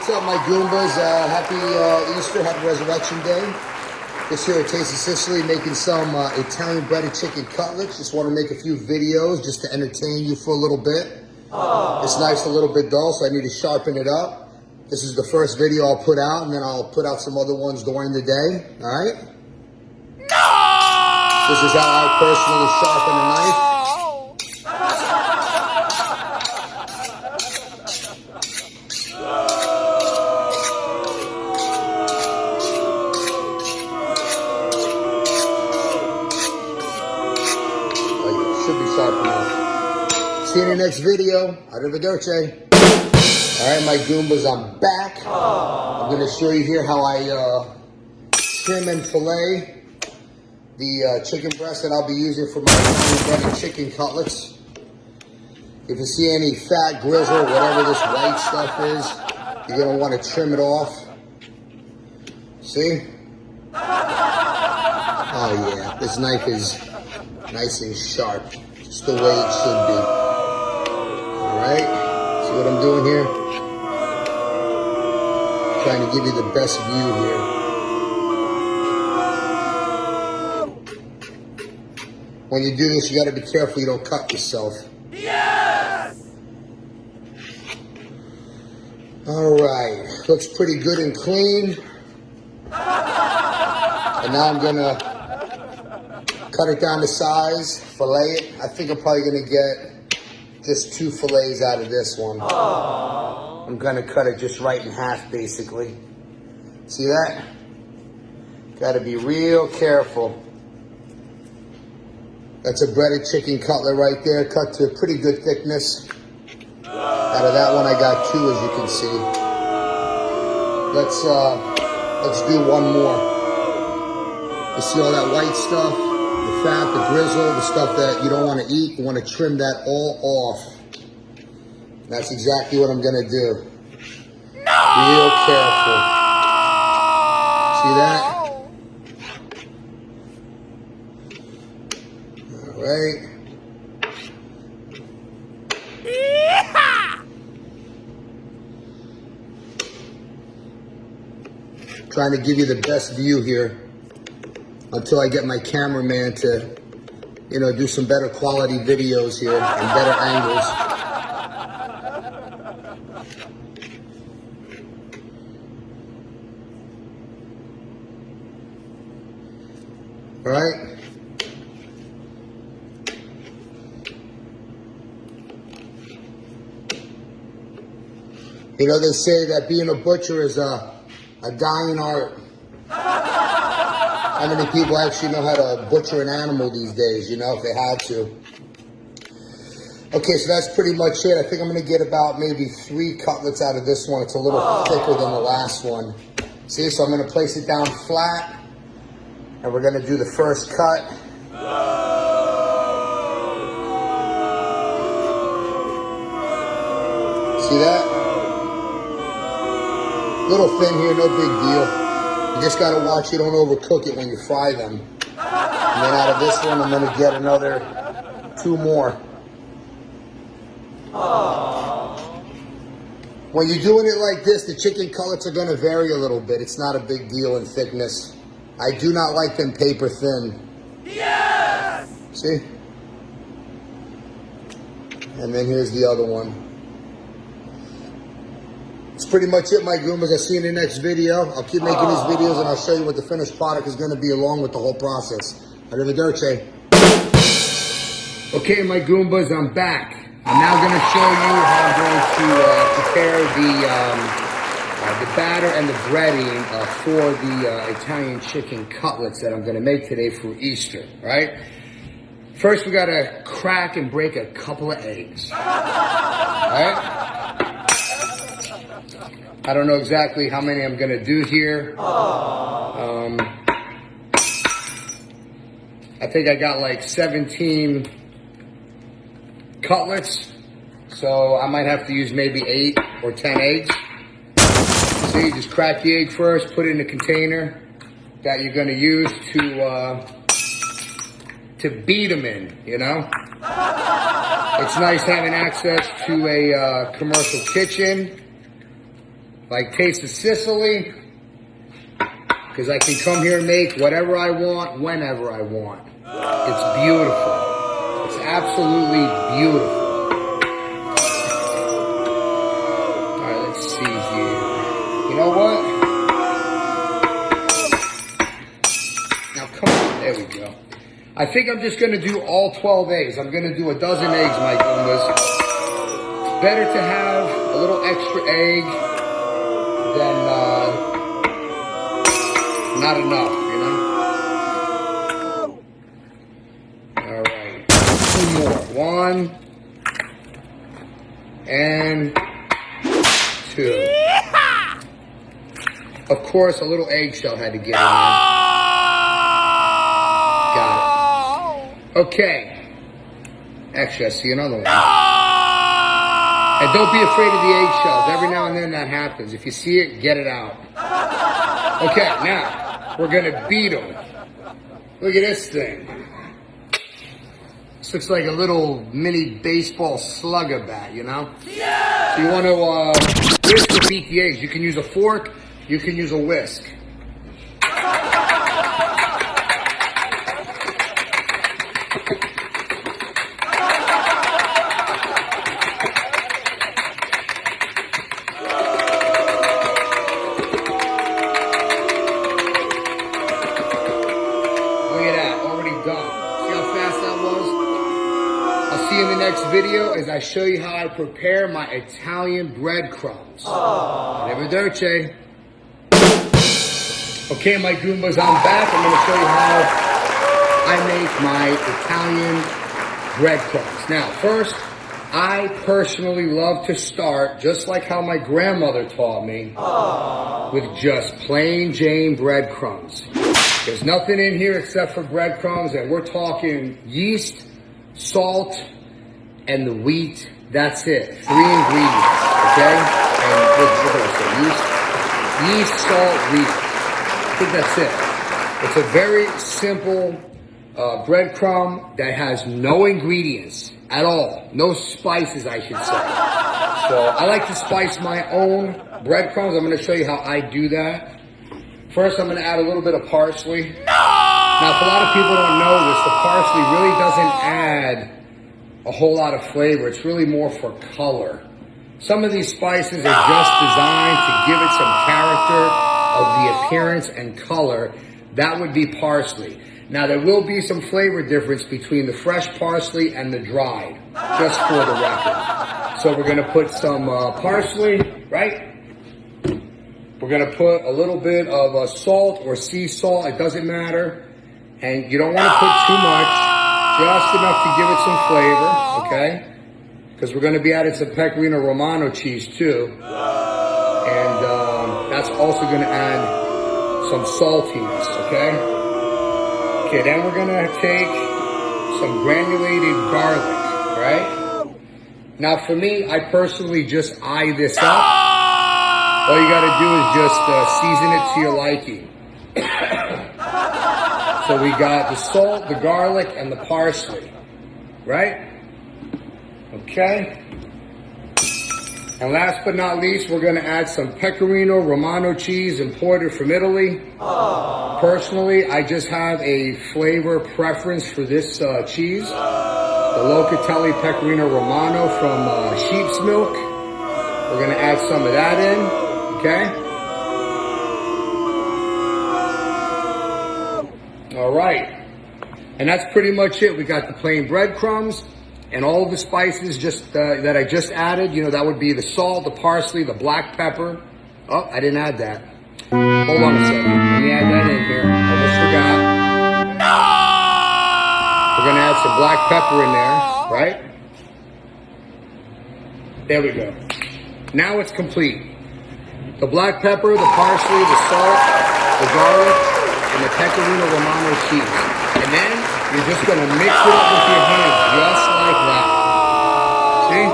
what's up, my Goombas? Happy Easter, happy Resurrection Day. This here at Taste of Sicily, making some Italian breaded chicken cutlets. Just want to make a few videos just to entertain you for a little bit. This knife's a little bit dull, so I need to sharpen it up. This is the first video I'll put out, and then I'll put out some other ones during the day, all right? No! This is how I personally sharpen a knife. See you in the next video. Arrivederci. All right, my Goombas, I'm back. I'm going to show you here how I trim and fillet the chicken breast that I'll be using for my Italian breaded chicken cutlets. If you see any fat, grizzle, whatever this white stuff is, you're going to want to trim it off. See? Oh yeah, this knife is nice and sharp, just the way it should be. Alright, see what I'm doing here? Trying to give you the best view here. When you do this, you gotta be careful you don't cut yourself. Yes! Alright, looks pretty good and clean. And now I'm gonna cut it down to size, fillet it. I think I'm probably gonna get just 2 fillets out of this one. Aww. I'm gonna cut it just right in half, basically. See that? Gotta be real careful. That's a breaded chicken cutlet right there, cut to a pretty good thickness. Out of that one, I got 2, as you can see. Let's do one more. You see all that white stuff? The fat, the grizzle, the stuff that you don't want to eat. You want to trim that all off. That's exactly what I'm going to do. No! Real careful. See that? All right. Yeah! Trying to give you the best view here until I get my cameraman to, you know, do some better quality videos here and better angles. All right. You know, they say that being a butcher is a dying art. How many people actually know how to butcher an animal these days, you know, if they had to? Okay, so that's pretty much it. I think I'm going to get about maybe 3 cutlets out of this one. It's a little thicker than the last one. See, so I'm going to place it down flat, and we're going to do the first cut. See that? Little thin here, no big deal. You just gotta watch you don't overcook it when you fry them. And then out of this one, I'm gonna get another 2 more. Aww. When you're doing it like this, the chicken cutlets are gonna vary a little bit. It's not a big deal in thickness. I do not like them paper thin. Yes! See? And then here's the other one. That's pretty much it, my Goombas. I'll see you in the next video. I'll keep making these videos, and I'll show you what the finished product is going to be along with the whole process. Arrivederci. Okay, my Goombas, I'm back. I'm now going to show you how I'm going to prepare the batter and the breading for the Italian chicken cutlets that I'm going to make today for Easter, right? First, we got to crack and break a couple of eggs, all right? I don't know exactly how many I'm going to do here. I think I got like 17 cutlets, so I might have to use maybe 8 or 10 eggs. So you just crack the egg first, put it in a container that you're going to use to beat them in, you know? It's nice having access to a commercial kitchen like Taste of Sicily, because I can come here and make whatever I want, whenever I want. It's beautiful. It's absolutely beautiful. All right, let's see here. You know what? Now come on, there we go. I think I'm just gonna do all 12 eggs. I'm gonna do a dozen eggs, my Goombas. It's better to have a little extra egg than not enough, you know? All right, 2 more. 1 and 2. Of course, a little eggshell had to get in there. Got it. Okay. Actually, I see another one. And don't be afraid of the eggshells. Every now and then that happens. If you see it, get it out. Okay, now we're gonna beat them. Look at this thing. This looks like a little mini baseball slugger bat, you know? Yeah! So you want to whisk or beat the eggs. You can use a fork. You can use a whisk. See you in the next video as I show you how I prepare my Italian breadcrumbs. Arrivederci. Okay, my Goombas, I'm back. I'm going to show you how I make my Italian breadcrumbs. Now, first, I personally love to start, just like how my grandmother taught me, with just plain Jane breadcrumbs. There's nothing in here except for breadcrumbs, and we're talking yeast, salt, and the wheat. That's it. 3 ingredients, okay? And what did I say? Yeast, salt, wheat. I think that's it. It's a very simple breadcrumb that has no ingredients at all. No spices, I should say. So I like to spice my own breadcrumbs. I'm going to show you how I do that. First, I'm going to add a little bit of parsley. Now, if a lot of people don't know this, the parsley really doesn't add a whole lot of flavor. It's really more for color. Some of these spices are just designed to give it some character of the appearance and color. That would be parsley. Now, there will be some flavor difference between the fresh parsley and the dried, just for the record. So we're going to put some parsley, right? We're going to put a little bit of salt or sea salt. It doesn't matter. And you don't want to put too much, just enough to give it some flavor, okay? Because we're going to be adding some pecorino romano cheese too. And that's also going to add some saltiness, okay? Okay, then we're going to take some granulated garlic, right? Now for me, I personally just eye this up. All you got to do is just season it to your liking. So we got the salt, the garlic, and the parsley, right? Okay. And last but not least, we're going to add some pecorino romano cheese imported from Italy. Personally, I just have a flavor preference for this cheese. The Locatelli pecorino romano from sheep's milk. We're going to add some of that in, okay? All right, and that's pretty much it. We got the plain breadcrumbs and all of the spices just that I just added. You know, that would be the salt, the parsley, the black pepper. Oh, I didn't add that. Hold on a second. Let me add that in here. Almost forgot. We're going to add some black pepper in there, right? There we go. Now it's complete. The black pepper, the parsley, the salt, the garlic, and the pecorino romano cheese. And then you're just going to mix it up with your hands, just like that. See?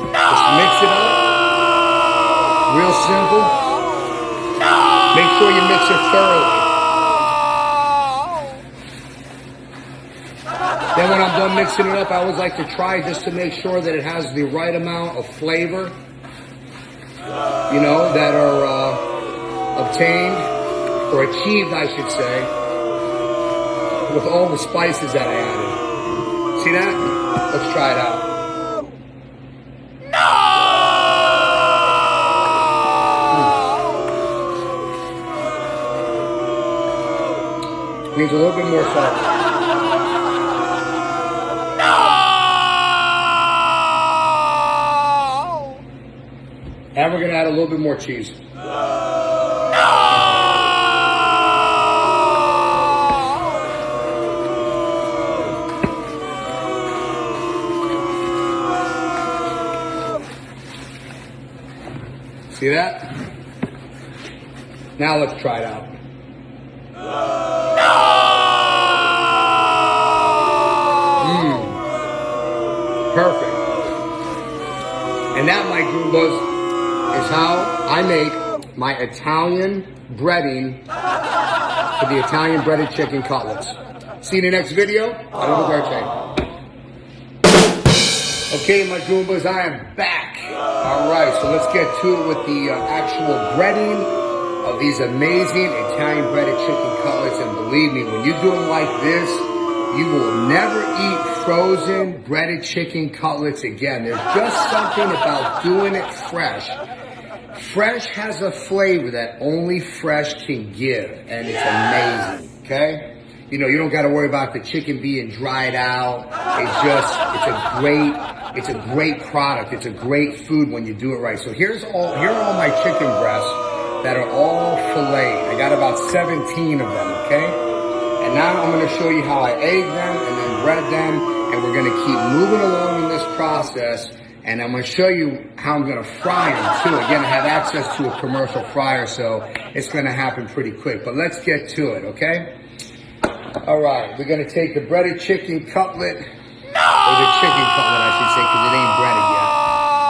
Just mix it up. Real simple. Make sure you mix it thoroughly. Then when I'm done mixing it up, I always like to try just to make sure that it has the right amount of flavor. you know, that are obtained, or achieved, I should say, with all the spices that I added. See that? Let's try it out. Needs a little bit more salt. And we're gonna add a little bit more cheese. See that? Now let's try it out. Perfect. And that, my Goombas, is how I make my Italian breading for the Italian breaded chicken cutlets. See you in the next video. Arrivederci. Okay, my Goombas, I am back. All right, so let's get to it with the actual breading of these amazing Italian breaded chicken cutlets. And believe me, when you do them like this, you will never eat frozen breaded chicken cutlets again. There's just something about doing it fresh. Fresh has a flavor that only fresh can give, and it's amazing, okay? You know, you don't got to worry about the chicken being dried out. It's a great product. It's a great food when you do it right. So here are all my chicken breasts that are all filleted. I got about 17 of them, okay? And now I'm going to show you how I egg them and then bread them, and we're going to keep moving along in this process, and I'm going to show you how I'm going to fry them too. Again, I have access to a commercial fryer, so it's going to happen pretty quick, but let's get to it, okay? All right, we're going to take the breaded chicken cutlet, or the chicken cutlet, I should say, because it ain't breaded yet.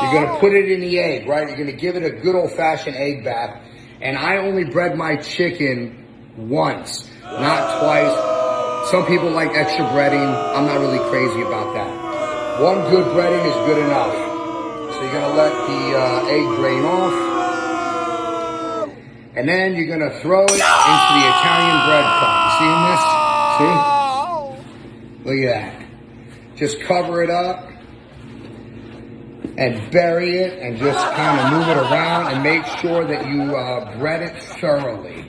You're going to put it in the egg, right? You're going to give it a good old-fashioned egg bath, and I only bread my chicken once. Not twice. Some people like extra breading. I'm not really crazy about that. One good breading is good enough. So you're going to let the egg drain off. And then you're going to throw it into the Italian breadcrumb. You seeing this? See? Look at that. Just cover it up and bury it and just kind of move it around and make sure that you bread it thoroughly.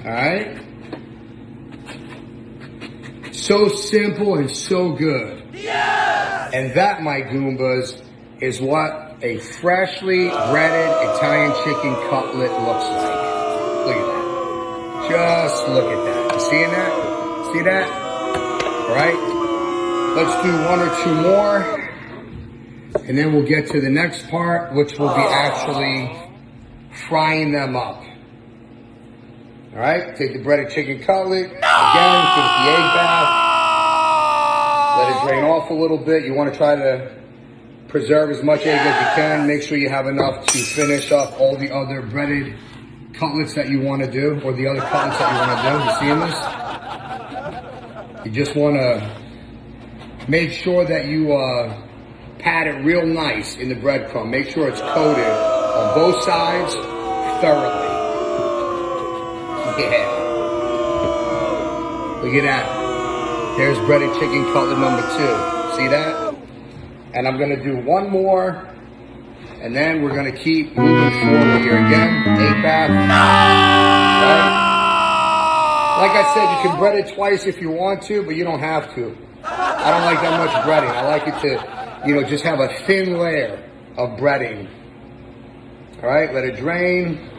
All right? So simple and so good. Yes! And that, my Goombas, is what a freshly breaded Italian chicken cutlet looks like. Look at that. Just look at that. You seeing that? See that? All right. Let's do one or two more. And then we'll get to the next part, which will be actually frying them up. All right, take the breaded chicken cutlet, again, give it the egg bath, let it drain off a little bit. You want to try to preserve as much egg as you can. Make sure you have enough to finish up all the other breaded cutlets that you want to do, or the other cutlets that you want to do. You seeing this? You just want to make sure that you pat it real nice in the breadcrumb. Make sure it's coated on both sides thoroughly. Yeah. Look at that. There's breaded chicken cutlet number 2. See that? And I'm going to do one more. And then we're going to keep moving forward here again. Egg bath. Right? Like I said, you can bread it twice if you want to, but you don't have to. I don't like that much breading. I like it to, you know, just have a thin layer of breading. All right, let it drain.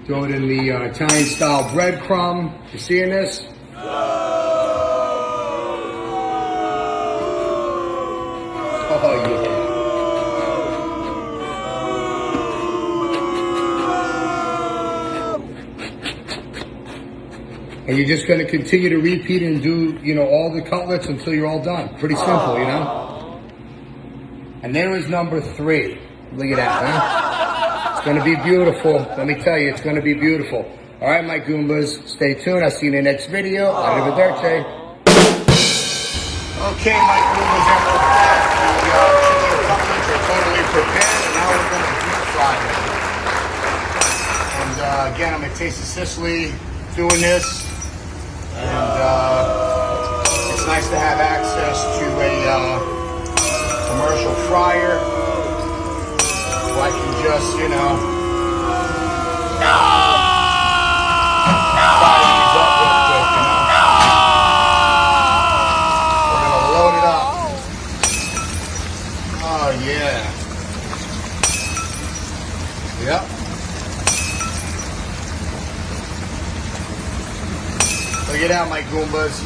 Throw it in the Italian style breadcrumb. You seeing this? Oh yeah. And you're just going to continue to repeat and do, you know, all the cutlets until you're all done. Pretty simple, you know? And there is number 3. Look at that, huh? It's going to be beautiful. Let me tell you, it's going to be beautiful. All right, my Goombas, stay tuned. I'll see you in the next video. Arrivederci. Okay, my Goombas, and we're back. The chicken cutlets are totally prepared, and now we're going to deep fry them. Again, I'm at Taste of Sicily doing this, and it's nice to have access to a commercial fryer where I can just, you know, fire these up real quick, you know. We're gonna load it up. Oh yeah. Yep. Look it out, my Goombas.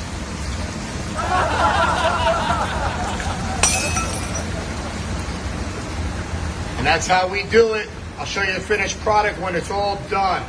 And that's how we do it. I'll show you the finished product when it's all done.